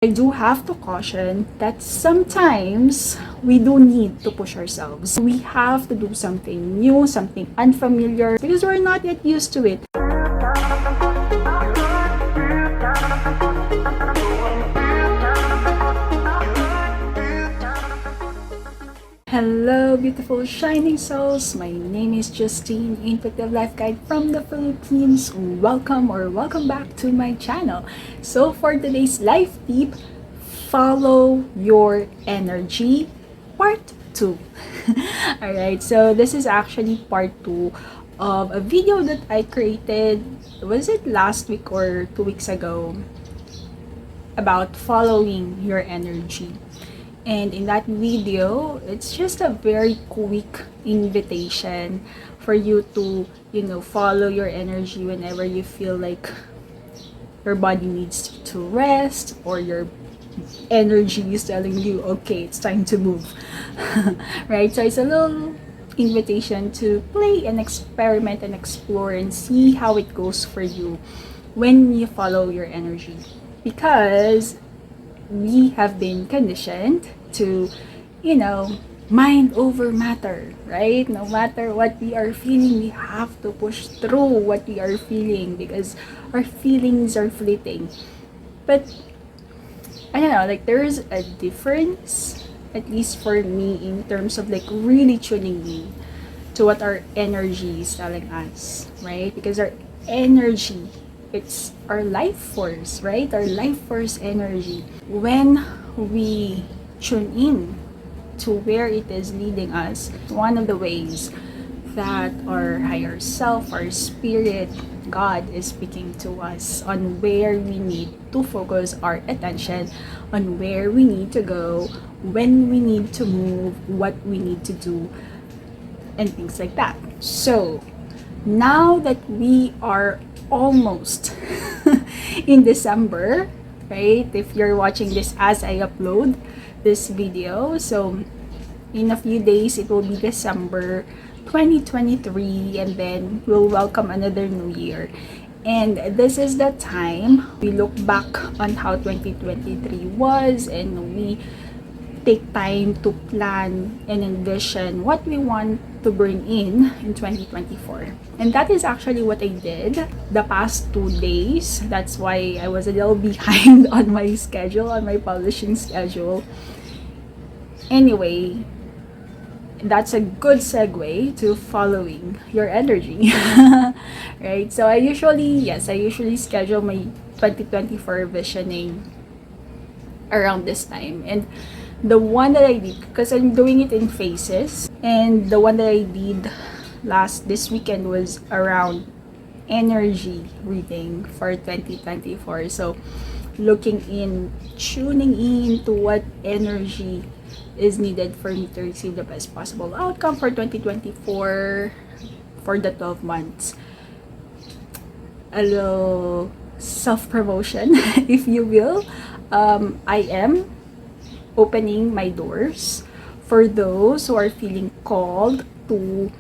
I do have to caution that sometimes we do need to push ourselves. We have to do something new, something unfamiliar, because we're not yet used to it. Hello, beautiful shining souls. My name is Jostine, Intuitive Life Guide from the Philippines. Welcome back to my channel. So for today's life tip, follow your energy, part 2. Alright, so this is actually part 2 of a video that I created, was it last week or 2 weeks ago, about following your energy. And in that video, it's just a very quick invitation for you to, follow your energy whenever you feel like your body needs to rest, or your energy is telling you, okay, it's time to move. Right? So it's a little invitation to play and experiment and explore and see how it goes for you when you follow your energy. Because we have been conditioned to, mind over matter, right? No matter what we are feeling, we have to push through what we are feeling because our feelings are fleeting. But I don't know, like there's a difference, at least for me, in terms of like really tuning in to what our energy is telling us, right? Because our energy, it's our life force, right? Our life force energy. When we tune in to where it is leading us, one of the ways that our higher self, our spirit, God is speaking to us on where we need to focus our attention, on where we need to go, when we need to move, what we need to do, and things like that. So, now that we are almost in December, right? If you're watching this as I upload this video, so in a few days it will be December 2023, and then we'll welcome another new year. And this is the time we look back on how 2023 was, and we take time to plan and envision what we want to bring in 2024. And that is actually what I did the past 2 days. That's why I was a little behind on my schedule, on my publishing schedule. Anyway, that's a good segue to following your energy. Right? So I usually schedule my 2024 visioning around this time. And the one that I did, because I'm doing it in phases, and the one that I did this weekend was around energy reading for 2024. So looking in, tuning in to what energy is needed for me to receive the best possible outcome for 2024 for the 12 months. A little self-promotion, if you will. I am opening my doors for those who are feeling called to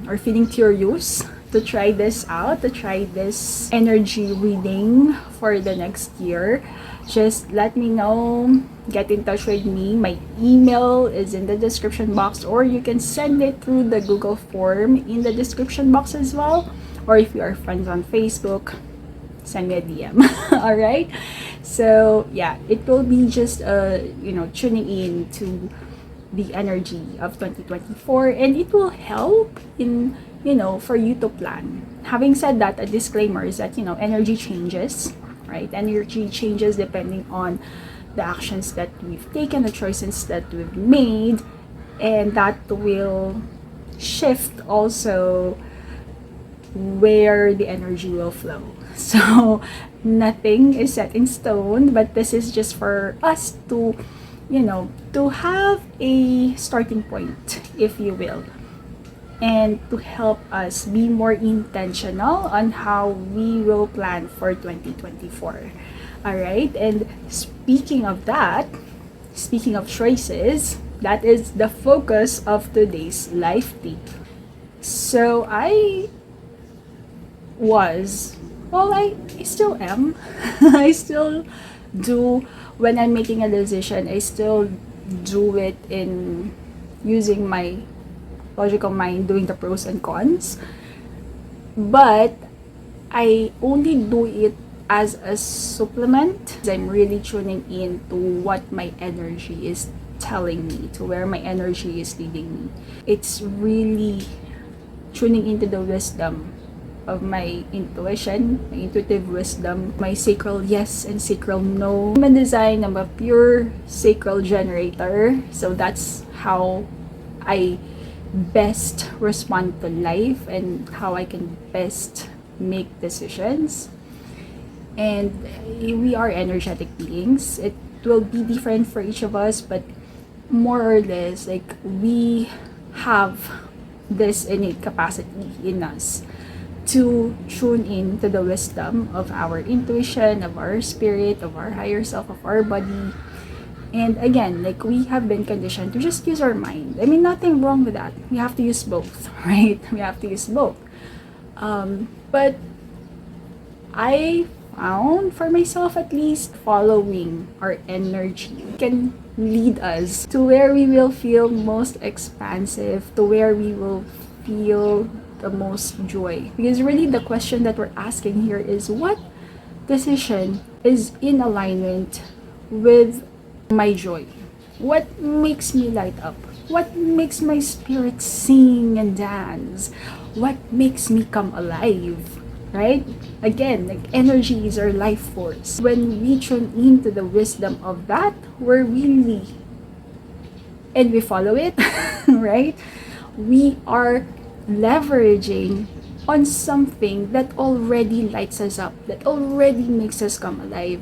or feeling curious to try this out, to try this energy reading for the next year. Just let me know, get in touch with me. My email is in the description box, or you can send it through the Google form in the description box as well, or if you are friends on Facebook, send me a DM. All right. So yeah, it will be just tuning in to the energy of 2024, and it will help in for you to plan. Having said that, a disclaimer is that energy changes, right? Energy changes depending on the actions that we've taken, the choices that we've made, and that will shift also where the energy will flow. So nothing is set in stone, but this is just for us to to have a starting point, if you will, and to help us be more intentional on how we will plan for 2024. All right. And speaking of that, speaking of choices, that is the focus of today's life tip. So I still am I still do when I'm making a decision, I still do it in using my logical mind, doing the pros and cons. But I only do it as a supplement. I'm really tuning in to what my energy is telling me, to where my energy is leading me. It's really tuning into the wisdom of my intuition, my intuitive wisdom, my sacral yes and sacral no. Human design, I'm a pure sacral generator. So that's how I best respond to life and how I can best make decisions. And we are energetic beings. It will be different for each of us, but more or less, like, we have this innate capacity in us to tune in to the wisdom of our intuition, of our spirit, of our higher self, of our body. And again, like, we have been conditioned to just use our mind. I mean, nothing wrong with that. We have to use both, right? We have to use both. But I found for myself, at least, following our energy can lead us to where we will feel most expansive, to where we will feel the most joy. Because really the question that we're asking here is, what decision is in alignment with my joy? What makes me light up? What makes my spirit sing and dance? What makes me come alive? Right? Again, like, energy is our life force. When we tune into the wisdom of that, we're really, and we follow it, right? We are leveraging on something that already lights us up, that already makes us come alive.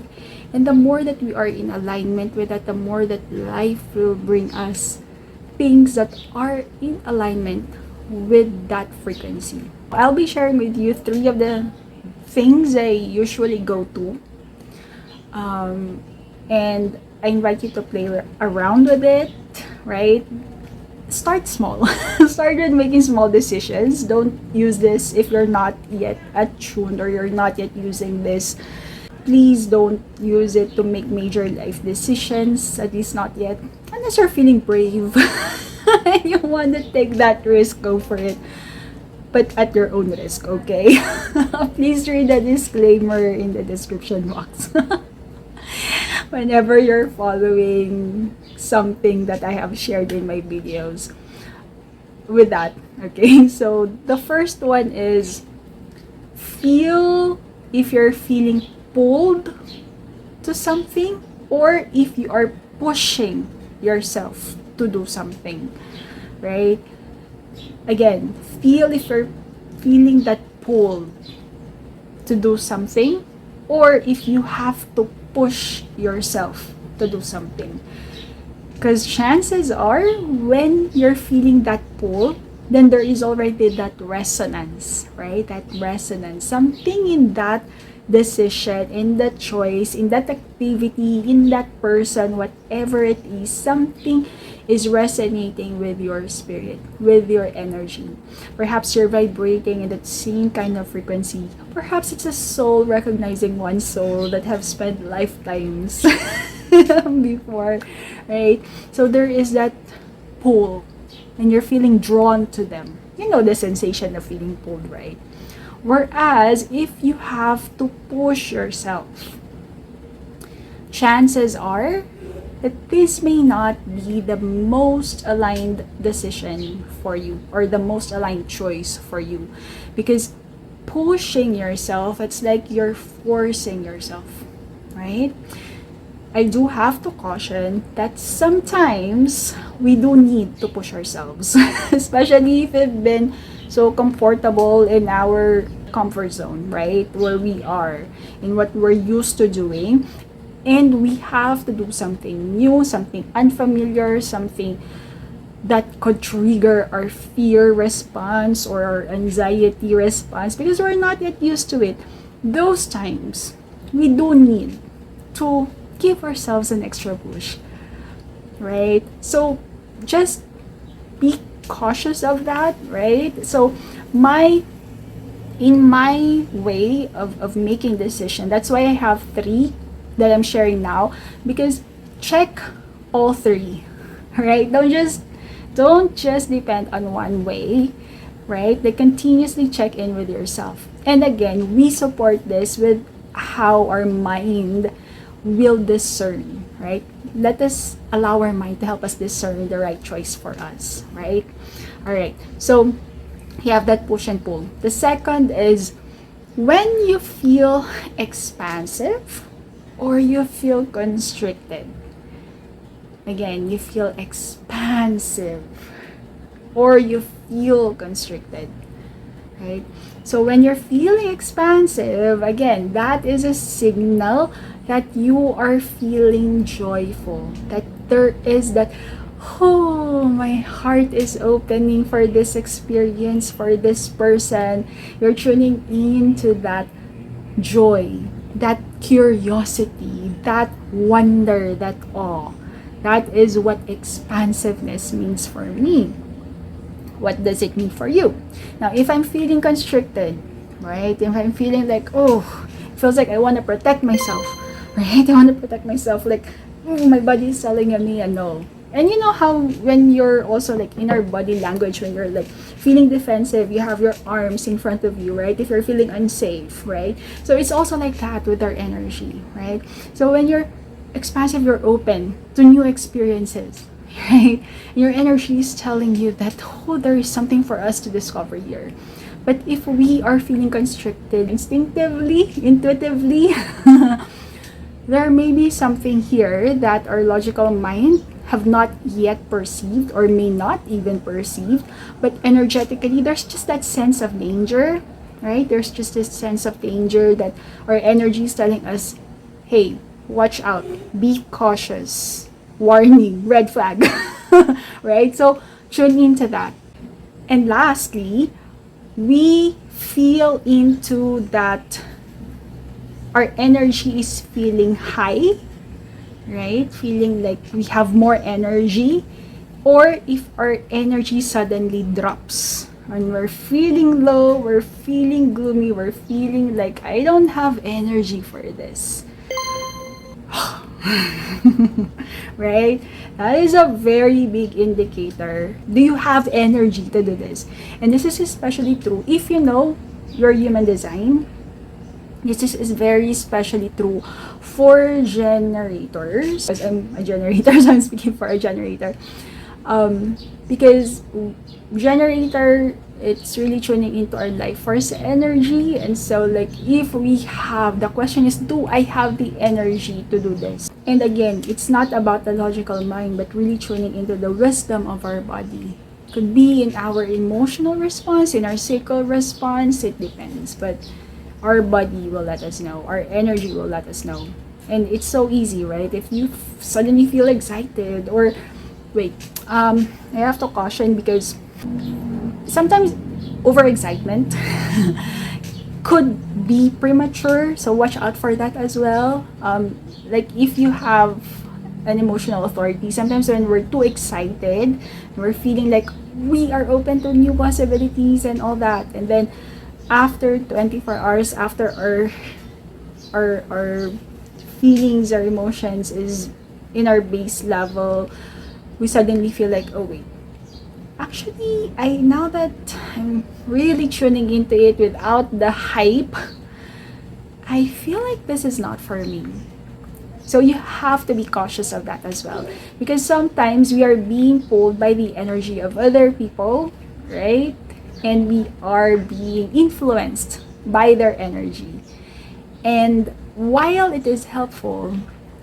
And the more that we are in alignment with that, the more that life will bring us things that are in alignment with that frequency. I'll be sharing with you 3 of the things I usually go to. And I invite you to play around with it, right? Start small. Start with making small decisions. Don't use this if you're not yet attuned or you're not yet using this. Please don't use it to make major life decisions, at least not yet. Unless you're feeling brave. You want to take that risk, go for it. But at your own risk, okay? Please read the disclaimer in the description box. Whenever you're following something that I have shared in my videos. With that, okay? So the first one is, feel if you're feeling pulled to something or if you are pushing yourself to do something, right? Again, feel if you're feeling that pull to do something or if you have to push yourself to do something. Because chances are, when you're feeling that pull, then there is already that resonance, right? That resonance. Something in that decision, in that choice, in that activity, in that person, whatever it is, something is resonating with your spirit, with your energy. Perhaps you're vibrating in that same kind of frequency. Perhaps it's a soul recognizing one soul that have spent lifetimes before, right? So there is that pull and you're feeling drawn to them. You know the sensation of feeling pulled, right? Whereas if you have to push yourself, chances are that this may not be the most aligned decision for you or the most aligned choice for you. Because pushing yourself, it's like you're forcing yourself, right? I do have to caution that sometimes we do need to push ourselves, especially if we've been so comfortable in our comfort zone, right? Where we are, in what we're used to doing. And we have to do something new, something unfamiliar, something that could trigger our fear response or our anxiety response because we're not yet used to it. Those times, we do need to give ourselves an extra push, right? So just be cautious of that, right? So in my way of making decision, that's why I have 3 that I'm sharing now, because check all three, right? Don't just depend on one way, right? They continuously check in with yourself. And again, we support this with how our mind will discern, right? Let us allow our mind to help us discern the right choice for us, right? All right. So you have that push and pull. The second is when you feel expansive or you feel constricted. Again, you feel expansive or you feel constricted, right? So when you're feeling expansive, again, that is a signal that you are feeling joyful, that there is that, oh, my heart is opening for this experience, for this person. You're tuning into that joy, that curiosity, that wonder, that awe. That is what expansiveness means for me. What does it mean for you? Now, if I'm feeling constricted, right? If I'm feeling like, oh, it feels like I want to protect myself, right? I want to protect myself, like, my body is telling me a no. And you know how when you're also like in our body language, when you're like feeling defensive, you have your arms in front of you, right? If you're feeling unsafe, right? So it's also like that with our energy, right? So when you're expansive, you're open to new experiences, right? Your energy is telling you that, oh, there is something for us to discover here. But if we are feeling constricted instinctively, intuitively, there may be something here that our logical mind have not yet perceived or may not even perceive, but energetically there's just that sense of danger, right? There's just this sense of danger that our energy is telling us, hey, watch out, be cautious, warning, red flag, right? So tune into that. And lastly, we feel into that our energy is feeling high, right? Feeling like we have more energy, or if our energy suddenly drops and we're feeling low, we're feeling gloomy, we're feeling like I don't have energy for this. Right? That is a very big indicator. Do you have energy to do this? And this is especially true if you know your human design. This is very especially true for generators. Because I'm a generator, so I'm speaking for a generator. Because generator, it's really tuning into our life force energy. And so like if we have, the question is, do I have the energy to do this? And again, it's not about the logical mind, but really tuning into the wisdom of our body. Could be in our emotional response, in our sacral response, it depends. But our body will let us know, our energy will let us know. And it's so easy, right? If you suddenly feel excited, or wait, I have to caution because sometimes overexcitement could be premature, so watch out for that as well. Like if you have an emotional authority, sometimes when we're too excited, we're feeling like we are open to new possibilities and all that, and then after 24 hours after our feelings, our emotions is in our base level, we suddenly feel like, oh wait, actually, now that I'm really tuning into it without the hype, I feel like this is not for me. So you have to be cautious of that as well, because sometimes we are being pulled by the energy of other people, right? And we are being influenced by their energy. And while it is helpful,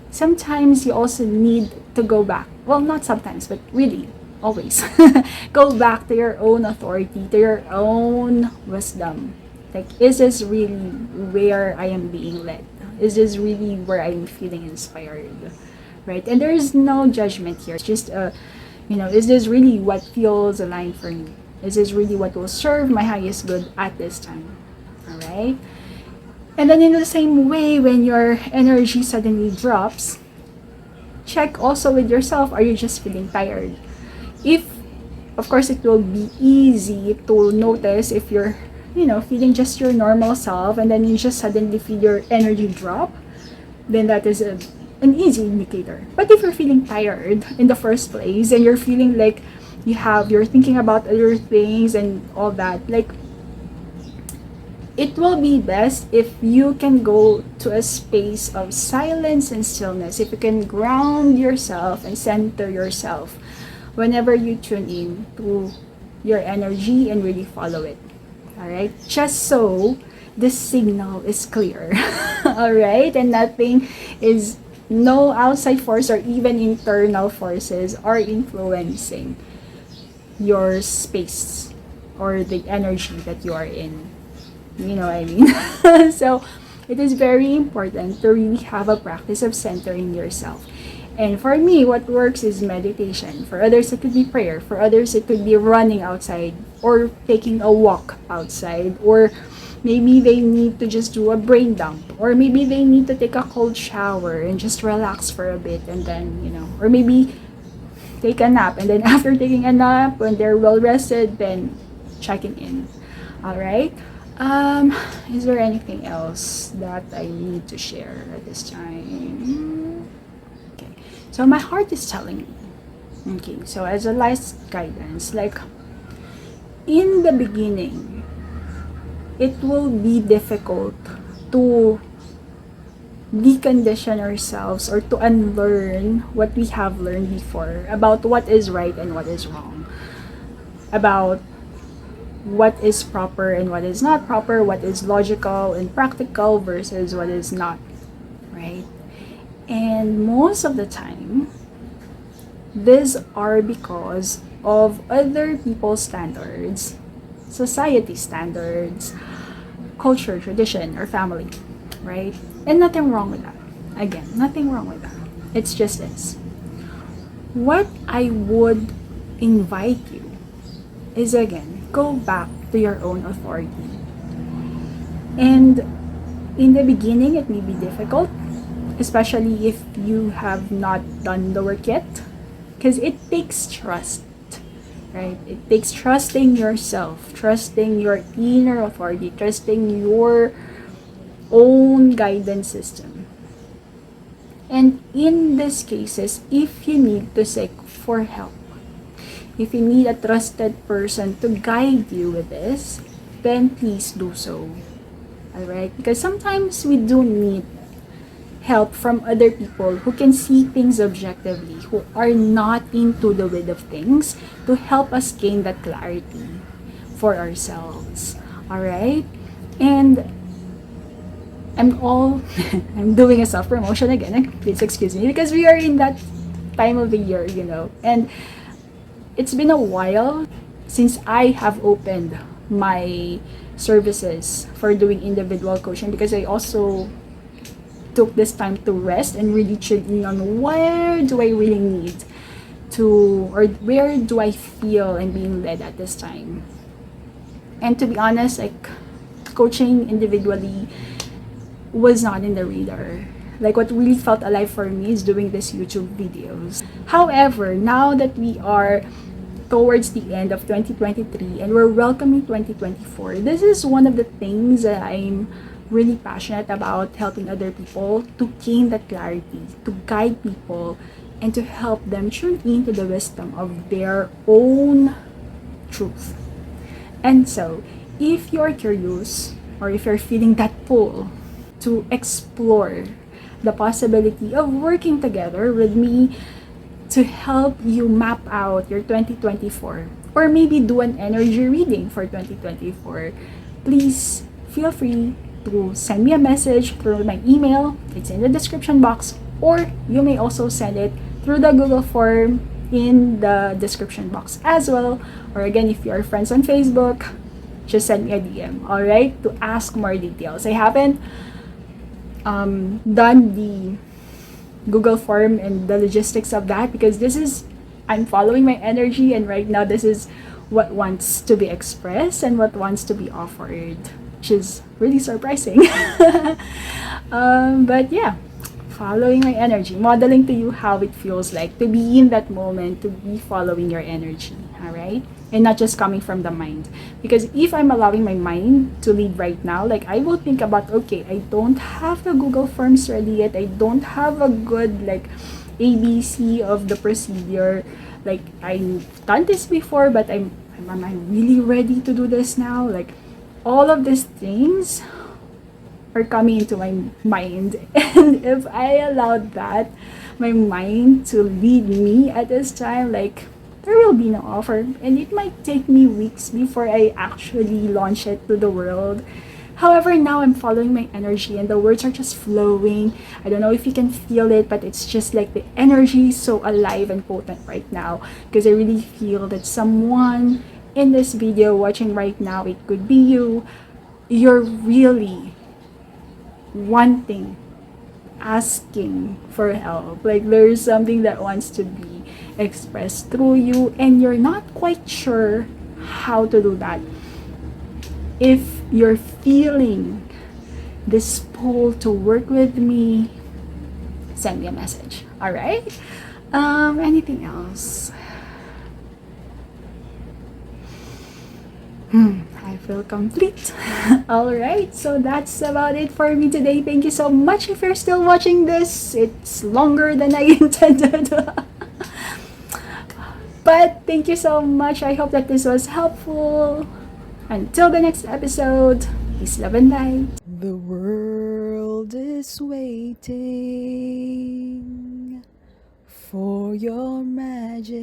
sometimes you also need to go back. Well, not sometimes, but really, always. Go back to your own authority, to your own wisdom. Like, is this really where I am being led? Is this really where I'm feeling inspired? Right? And there is no judgment here. It's just, is this really what feels aligned for me? Is this really what will serve my highest good at this time? Alright? And then in the same way, when your energy suddenly drops, check also with yourself, are you just feeling tired? If, of course, it will be easy to notice if you're feeling just your normal self and then you just suddenly feel your energy drop. then that is an easy indicator. But if you're feeling tired in the first place and you're feeling like you're thinking about other things and all that, like, it will be best if you can go to a space of silence and stillness, if you can ground yourself and center yourself whenever you tune in to your energy and really follow it. All right, just so the signal is clear. All right, and nothing is, no outside force or even internal forces are influencing your space or the energy that you are in. You know what I mean? So it is very important to really have a practice of centering yourself. And for me, what works is meditation. For others, it could be prayer. For others, it could be running outside or taking a walk outside. Or maybe they need to just do a brain dump. Or maybe they need to take a cold shower and just relax for a bit. And then, or maybe take a nap. And then after taking a nap, when they're well rested, then checking in. All right? Is there anything else that I need to share at this time? Okay, so my heart is telling me. Okay, so as a last guidance, like, in the beginning, it will be difficult to decondition ourselves or to unlearn what we have learned before about what is right and what is wrong, about what is proper and what is not proper, what is logical and practical versus what is not, right? And most of the time, these are because of other people's standards, society standards, culture, tradition, or family, right? And nothing wrong with that. Again, nothing wrong with that. It's just this. What I would invite you is, again, go back to your own authority. And in the beginning, it may be difficult, especially if you have not done the work yet, because it takes trust, right? It takes trusting yourself, trusting your inner authority, trusting your own guidance system. And in these cases, if you need to seek for help, if you need a trusted person to guide you with this, then please do so. Alright? Because sometimes we do need help from other people who can see things objectively, who are not into the weeds of things, to help us gain that clarity for ourselves. Alright? And I'm doing a self-promotion again. Please excuse me because we are in that time of the year, and it's been a while since I have opened my services for doing individual coaching, because I also took this time to rest and really chill in on where do I really need to, or where do I feel I'm being led at this time. And to be honest, like, coaching individually was not in the radar. Like, what really felt alive for me is doing these YouTube videos. However, now that we are towards the end of 2023 and we're welcoming 2024, this is one of the things that I'm really passionate about, helping other people to gain that clarity, to guide people, and to help them tune into the wisdom of their own truth. And so, if you're curious, or if you're feeling that pull to explore the possibility of working together with me to help you map out your 2024, or maybe do an energy reading for 2024, please feel free to send me a message through my email. It's in the description box, or you may also send it through the Google form in the description box as well. Or again, if you're friends on Facebook, just send me a DM, alright, to ask more details. I haven't done the Google form and the logistics of that, because I'm following my energy, and right now this is what wants to be expressed and what wants to be offered, which is really surprising. But yeah, following my energy, modeling to you how it feels like to be in that moment, to be following your energy. all right, and not just coming from the mind. Because if I'm allowing my mind to lead right now, like I will think about, okay, I don't have the Google Forms ready yet, I don't have a good like ABC of the procedure, like I've done this before, but am I really ready to do this now? Like all of these things are coming into my mind. And if I allowed that, my mind to lead me at this time, like there will be no offer. And it might take me weeks before I actually launch it to the world. However, now I'm following my energy and the words are just flowing. I don't know if you can feel it, but it's just like the energy is so alive and potent right now. Because I really feel that someone in this video watching right now, it could be you, you're really wanting, asking for help. Like there's something that wants to be expressed through you, and you're not quite sure how to do that. If you're feeling this pull to work with me, send me a message. All right. Anything else? I feel complete. All right, so that's about it for me today. Thank you so much. If you're still watching this, it's longer than I intended. But thank you so much. I hope that this was helpful. Until the next episode, peace, love, and light. The world is waiting for your magic.